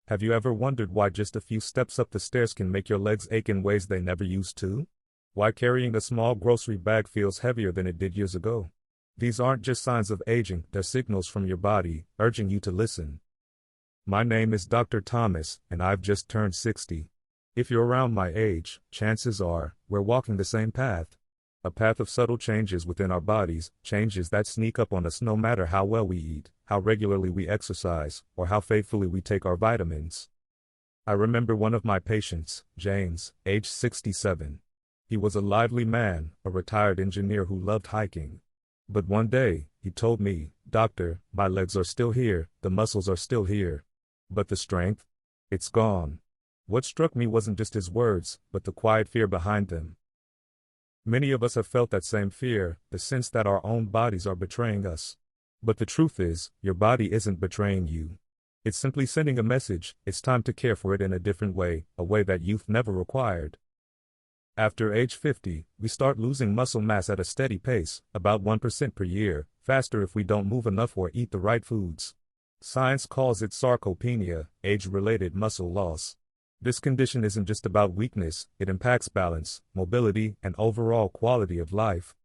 Have you ever wondered why just a few steps up the stairs can make your legs ache in ways they never used to? Why carrying a small grocery bag feels heavier than it did years ago? These aren't just signs of aging, they're signals from your body, urging you to listen. My name is Dr. Thomas, and I've just turned 60. If you're around my age, chances are, we're walking the same path. A path of subtle changes within our bodies, changes that sneak up on us no matter how well we eat, how regularly we exercise, or how faithfully we take our vitamins. I remember one of my patients, James, age 67. He was a lively man, a retired engineer who loved hiking. But one day, he told me, "Doctor, my legs are still here, the muscles are still here. But the strength? It's gone." What struck me wasn't just his words, but the quiet fear behind them. Many of us have felt that same fear, the sense that our own bodies are betraying us. But the truth is, your body isn't betraying you. It's simply sending a message. It's time to care for it in a different way, a way that youth never required. After age 50, we start losing muscle mass at a steady pace, about 1% per year, faster if we don't move enough or eat the right foods. Science calls it sarcopenia, age-related muscle loss. This condition isn't just about weakness, it impacts balance, mobility, and overall quality of life.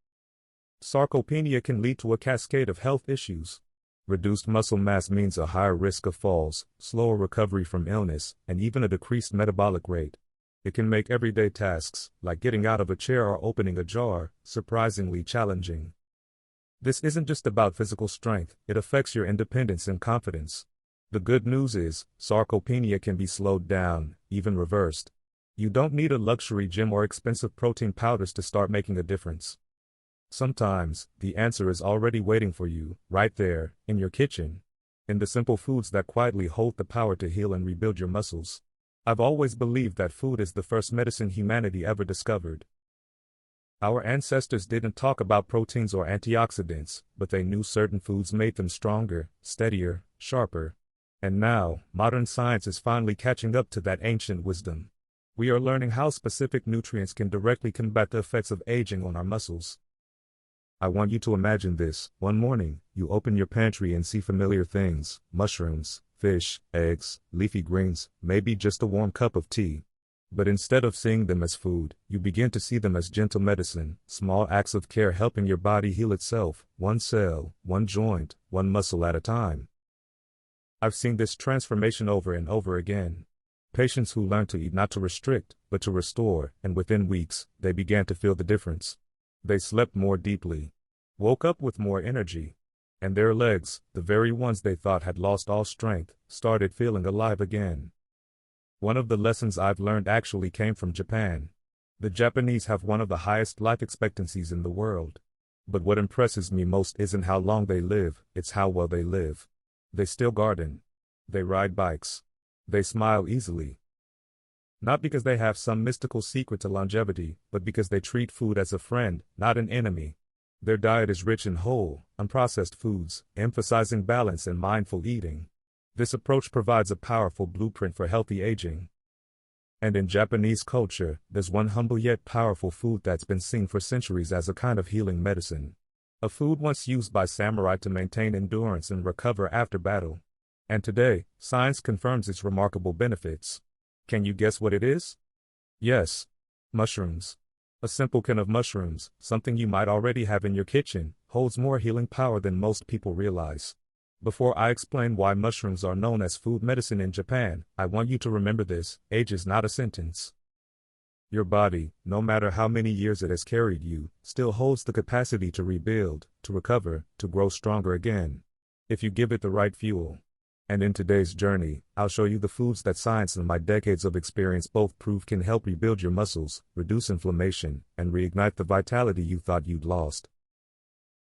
Sarcopenia can lead to a cascade of health issues. Reduced muscle mass means a higher risk of falls, slower recovery from illness, and even a decreased metabolic rate. It can make everyday tasks, like getting out of a chair or opening a jar, surprisingly challenging. This isn't just about physical strength, it affects your independence and confidence. The good news is, sarcopenia can be slowed down, even reversed. You don't need a luxury gym or expensive protein powders to start making a difference. Sometimes, the answer is already waiting for you, right there, in your kitchen. In the simple foods that quietly hold the power to heal and rebuild your muscles. I've always believed that food is the first medicine humanity ever discovered. Our ancestors didn't talk about proteins or antioxidants, but they knew certain foods made them stronger, steadier, sharper. And now, modern science is finally catching up to that ancient wisdom. We are learning how specific nutrients can directly combat the effects of aging on our muscles. I want you to imagine this. One morning, you open your pantry and see familiar things: mushrooms, fish, eggs, leafy greens, maybe just a warm cup of tea. But instead of seeing them as food, you begin to see them as gentle medicine, small acts of care helping your body heal itself, one cell, one joint, one muscle at a time. I've seen this transformation over and over again. Patients who learned to eat not to restrict, but to restore, and within weeks, they began to feel the difference. They slept more deeply, woke up with more energy, and their legs, the very ones they thought had lost all strength, started feeling alive again. One of the lessons I've learned actually came from Japan. The Japanese have one of the highest life expectancies in the world. But what impresses me most isn't how long they live, it's how well they live. They still garden. They ride bikes. They smile easily. Not because they have some mystical secret to longevity, but because they treat food as a friend, not an enemy. Their diet is rich in whole, unprocessed foods, emphasizing balance and mindful eating. This approach provides a powerful blueprint for healthy aging. And in Japanese culture, there's one humble yet powerful food that's been seen for centuries as a kind of healing medicine. A food once used by samurai to maintain endurance and recover after battle. And today, science confirms its remarkable benefits. Can you guess what it is? Yes. Mushrooms. A simple can of mushrooms, something you might already have in your kitchen, holds more healing power than most people realize. Before I explain why mushrooms are known as food medicine in Japan, I want you to remember this: age is not a sentence. Your body, no matter how many years it has carried you, still holds the capacity to rebuild, to recover, to grow stronger again. If you give it the right fuel. And in today's journey, I'll show you the foods that science and my decades of experience both prove can help rebuild your muscles, reduce inflammation, and reignite the vitality you thought you'd lost.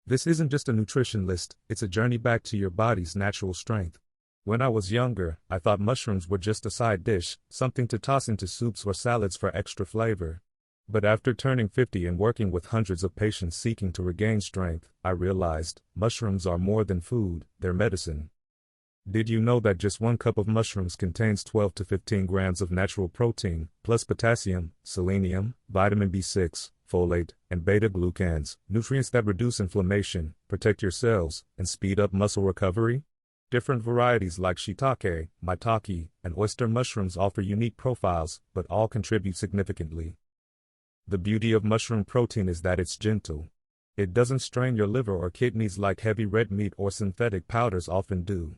This isn't just a nutrition list, it's a journey back to your body's natural strength. When I was younger, I thought mushrooms were just a side dish, something to toss into soups or salads for extra flavor. But after turning 50 and working with hundreds of patients seeking to regain strength, I realized mushrooms are more than food, they're medicine. Did you know that just one cup of mushrooms contains 12 to 15 grams of natural protein, plus potassium, selenium, vitamin B6, folate, and beta-glucans, nutrients that reduce inflammation, protect your cells, and speed up muscle recovery? Different varieties like shiitake, maitake, and oyster mushrooms offer unique profiles, but all contribute significantly. The beauty of mushroom protein is that it's gentle. It doesn't strain your liver or kidneys like heavy red meat or synthetic powders often do.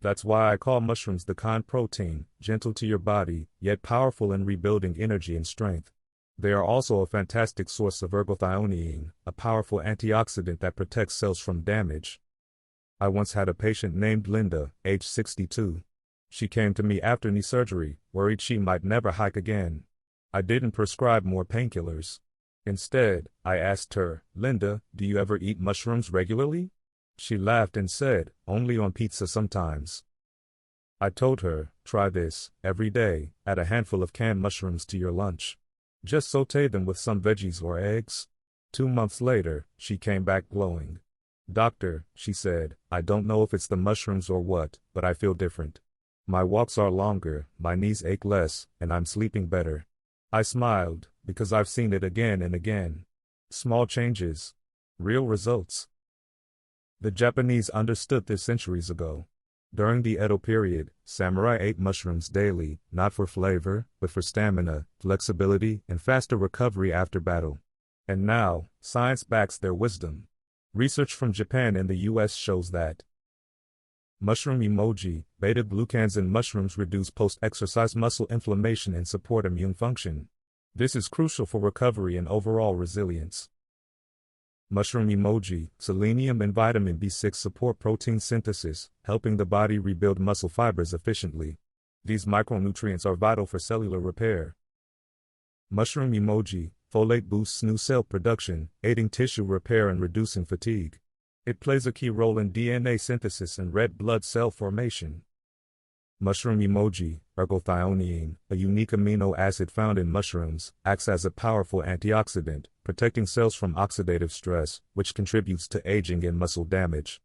That's why I call mushrooms the kind protein, gentle to your body, yet powerful in rebuilding energy and strength. They are also a fantastic source of ergothioneine, a powerful antioxidant that protects cells from damage. I once had a patient named Linda, age 62. She came to me after knee surgery, worried she might never hike again. I didn't prescribe more painkillers. Instead, I asked her, "Linda, do you ever eat mushrooms regularly?" She laughed and said, "Only on pizza sometimes." I told her, "Try this, every day, add a handful of canned mushrooms to your lunch. Just sauté them with some veggies or eggs." 2 months later, she came back glowing. "Doctor," she said, "I don't know if it's the mushrooms or what, but I feel different. My walks are longer, my knees ache less, and I'm sleeping better." I smiled, because I've seen it again and again. Small changes. Real results. The Japanese understood this centuries ago. During the Edo period, samurai ate mushrooms daily, not for flavor, but for stamina, flexibility, and faster recovery after battle. And now, science backs their wisdom. Research from Japan and the US shows that mushroom emoji, beta-glucans in mushrooms reduce post-exercise muscle inflammation and support immune function. This is crucial for recovery and overall resilience. Mushroom emoji, selenium and vitamin B6 support protein synthesis, helping the body rebuild muscle fibers efficiently. These micronutrients are vital for cellular repair. Mushroom emoji, folate boosts new cell production, aiding tissue repair and reducing fatigue. It plays a key role in DNA synthesis and red blood cell formation. Mushroom emoji, ergothioneine, a unique amino acid found in mushrooms, acts as a powerful antioxidant, protecting cells from oxidative stress, which contributes to aging and muscle damage.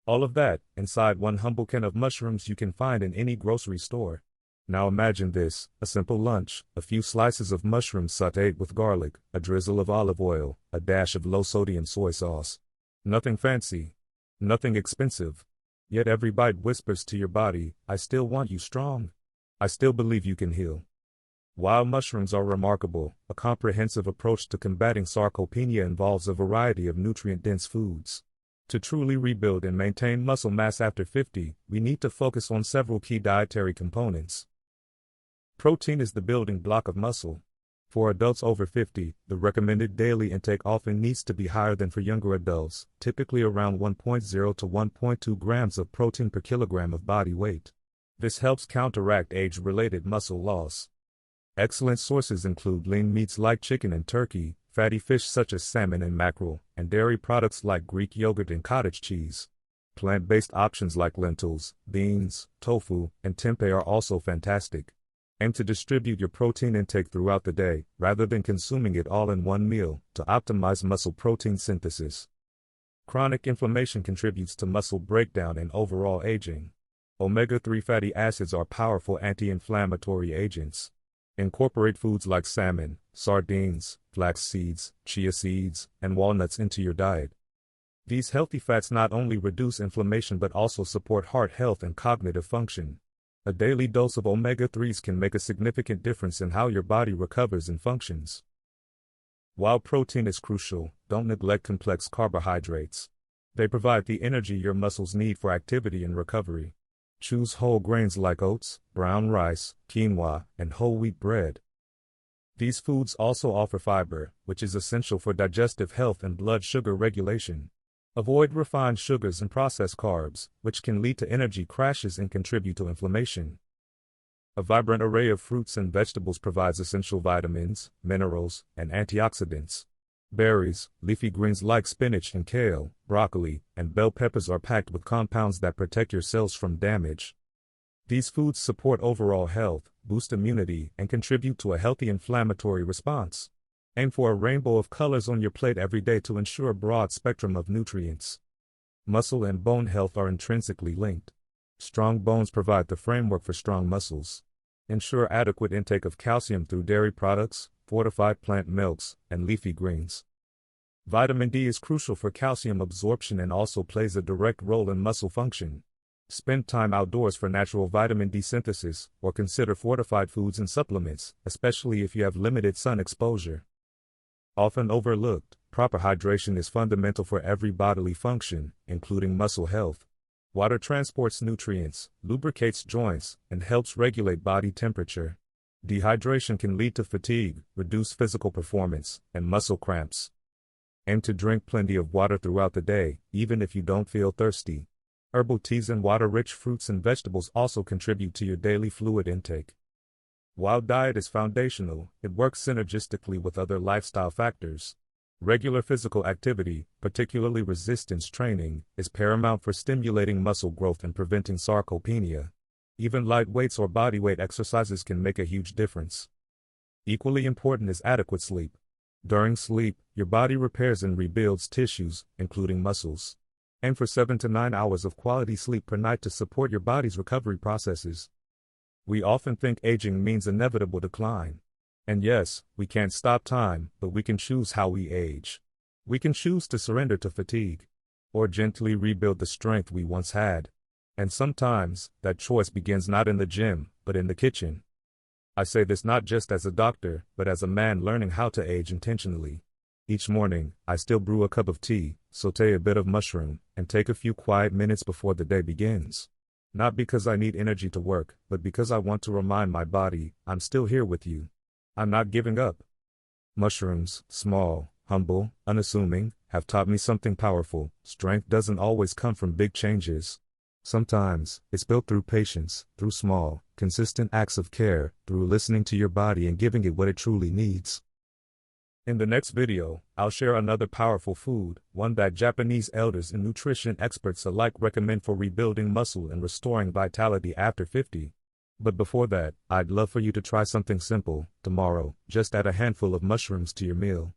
All of that, inside one humble can of mushrooms you can find in any grocery store. Now imagine this, a simple lunch, a few slices of mushrooms sautéed with garlic, a drizzle of olive oil, a dash of low-sodium soy sauce. Nothing fancy. Nothing expensive. Yet every bite whispers to your body, "I still want you strong. I still believe you can heal." While mushrooms are remarkable, a comprehensive approach to combating sarcopenia involves a variety of nutrient-dense foods. To truly rebuild and maintain muscle mass after 50, we need to focus on several key dietary components. Protein is the building block of muscle. For adults over 50, the recommended daily intake often needs to be higher than for younger adults, typically around 1.0 to 1.2 grams of protein per kilogram of body weight. This helps counteract age-related muscle loss. Excellent sources include lean meats like chicken and turkey, fatty fish such as salmon and mackerel, and dairy products like Greek yogurt and cottage cheese. Plant-based options like lentils, beans, tofu, and tempeh are also fantastic. Aim to distribute your protein intake throughout the day, rather than consuming it all in one meal, to optimize muscle protein synthesis. Chronic inflammation contributes to muscle breakdown and overall aging. Omega-3 fatty acids are powerful anti-inflammatory agents. Incorporate foods like salmon, sardines, flax seeds, chia seeds, and walnuts into your diet. These healthy fats not only reduce inflammation but also support heart health and cognitive function. A daily dose of omega-3s can make a significant difference in how your body recovers and functions. While protein is crucial, don't neglect complex carbohydrates. They provide the energy your muscles need for activity and recovery. Choose whole grains like oats, brown rice, quinoa, and whole wheat bread. These foods also offer fiber, which is essential for digestive health and blood sugar regulation. Avoid refined sugars and processed carbs, which can lead to energy crashes and contribute to inflammation. A vibrant array of fruits and vegetables provides essential vitamins, minerals, and antioxidants. Berries, leafy greens like spinach and kale, broccoli, and bell peppers are packed with compounds that protect your cells from damage. These foods support overall health, boost immunity, and contribute to a healthy inflammatory response. Aim for a rainbow of colors on your plate every day to ensure a broad spectrum of nutrients. Muscle and bone health are intrinsically linked. Strong bones provide the framework for strong muscles. Ensure adequate intake of calcium through dairy products, fortified plant milks, and leafy greens. Vitamin D is crucial for calcium absorption and also plays a direct role in muscle function. Spend time outdoors for natural vitamin D synthesis, or consider fortified foods and supplements, especially if you have limited sun exposure. Often overlooked, proper hydration is fundamental for every bodily function, including muscle health. Water transports nutrients, lubricates joints, and helps regulate body temperature. Dehydration can lead to fatigue, reduced physical performance, and muscle cramps. Aim to drink plenty of water throughout the day, even if you don't feel thirsty. Herbal teas and water-rich fruits and vegetables also contribute to your daily fluid intake. While diet is foundational, it works synergistically with other lifestyle factors. Regular physical activity, particularly resistance training, is paramount for stimulating muscle growth and preventing sarcopenia. Even light weights or bodyweight exercises can make a huge difference. Equally important is adequate sleep. During sleep, your body repairs and rebuilds tissues, including muscles. Aim for 7 to 9 hours of quality sleep per night to support your body's recovery processes. We often think aging means inevitable decline. And yes, we can't stop time, but we can choose how we age. We can choose to surrender to fatigue, or gently rebuild the strength we once had. And sometimes, that choice begins not in the gym, but in the kitchen. I say this not just as a doctor, but as a man learning how to age intentionally. Each morning, I still brew a cup of tea, sauté a bit of mushroom, and take a few quiet minutes before the day begins. Not because I need energy to work, but because I want to remind my body, I'm still here with you. I'm not giving up. Mushrooms, small, humble, unassuming, have taught me something powerful. Strength doesn't always come from big changes. Sometimes, it's built through patience, through small, consistent acts of care, through listening to your body and giving it what it truly needs. In the next video, I'll share another powerful food, one that Japanese elders and nutrition experts alike recommend for rebuilding muscle and restoring vitality after 50. But before that, I'd love for you to try something simple. Tomorrow, just add a handful of mushrooms to your meal.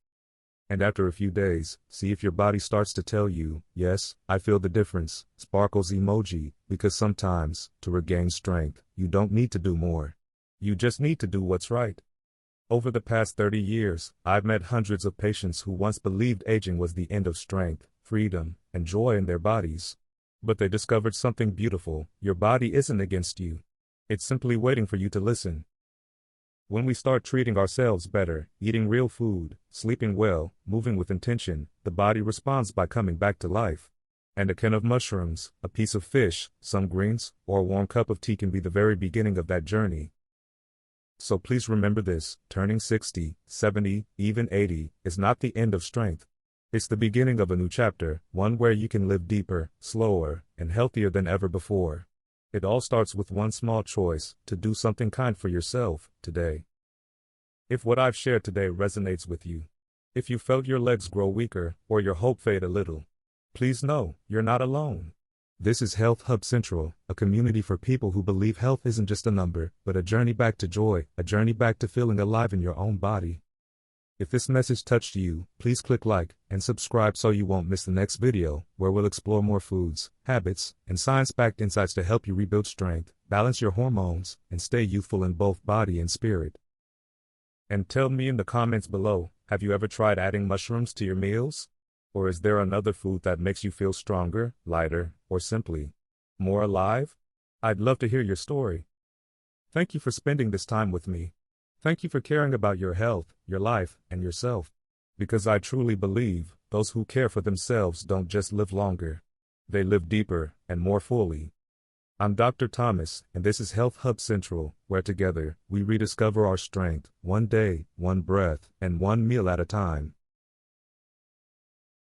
And after a few days, see if your body starts to tell you, yes, I feel the difference, sparkles emoji, because sometimes, to regain strength, you don't need to do more. You just need to do what's right. Over the past 30 years, I've met hundreds of patients who once believed aging was the end of strength, freedom, and joy in their bodies. But they discovered something beautiful. Your body isn't against you. It's simply waiting for you to listen. When we start treating ourselves better, eating real food, sleeping well, moving with intention, the body responds by coming back to life. And a can of mushrooms, a piece of fish, some greens, or a warm cup of tea can be the very beginning of that journey. So please remember this, turning 60, 70, even 80, is not the end of strength. It's the beginning of a new chapter, one where you can live deeper, slower, and healthier than ever before. It all starts with one small choice, to do something kind for yourself, today. If what I've shared today resonates with you, if you felt your legs grow weaker, or your hope fade a little, please know, you're not alone. This is Health Hub Central, a community for people who believe health isn't just a number, but a journey back to joy, a journey back to feeling alive in your own body. If this message touched you, please click like and subscribe so you won't miss the next video, where we'll explore more foods, habits, and science-backed insights to help you rebuild strength, balance your hormones, and stay youthful in both body and spirit. And tell me in the comments below, have you ever tried adding mushrooms to your meals? Or is there another food that makes you feel stronger, lighter, or simply more alive? I'd love to hear your story. Thank you for spending this time with me. Thank you for caring about your health, your life, and yourself. Because I truly believe, those who care for themselves don't just live longer. They live deeper, and more fully. I'm Dr. Thomas, and this is Health Hub Central, where together, we rediscover our strength, one day, one breath, and one meal at a time.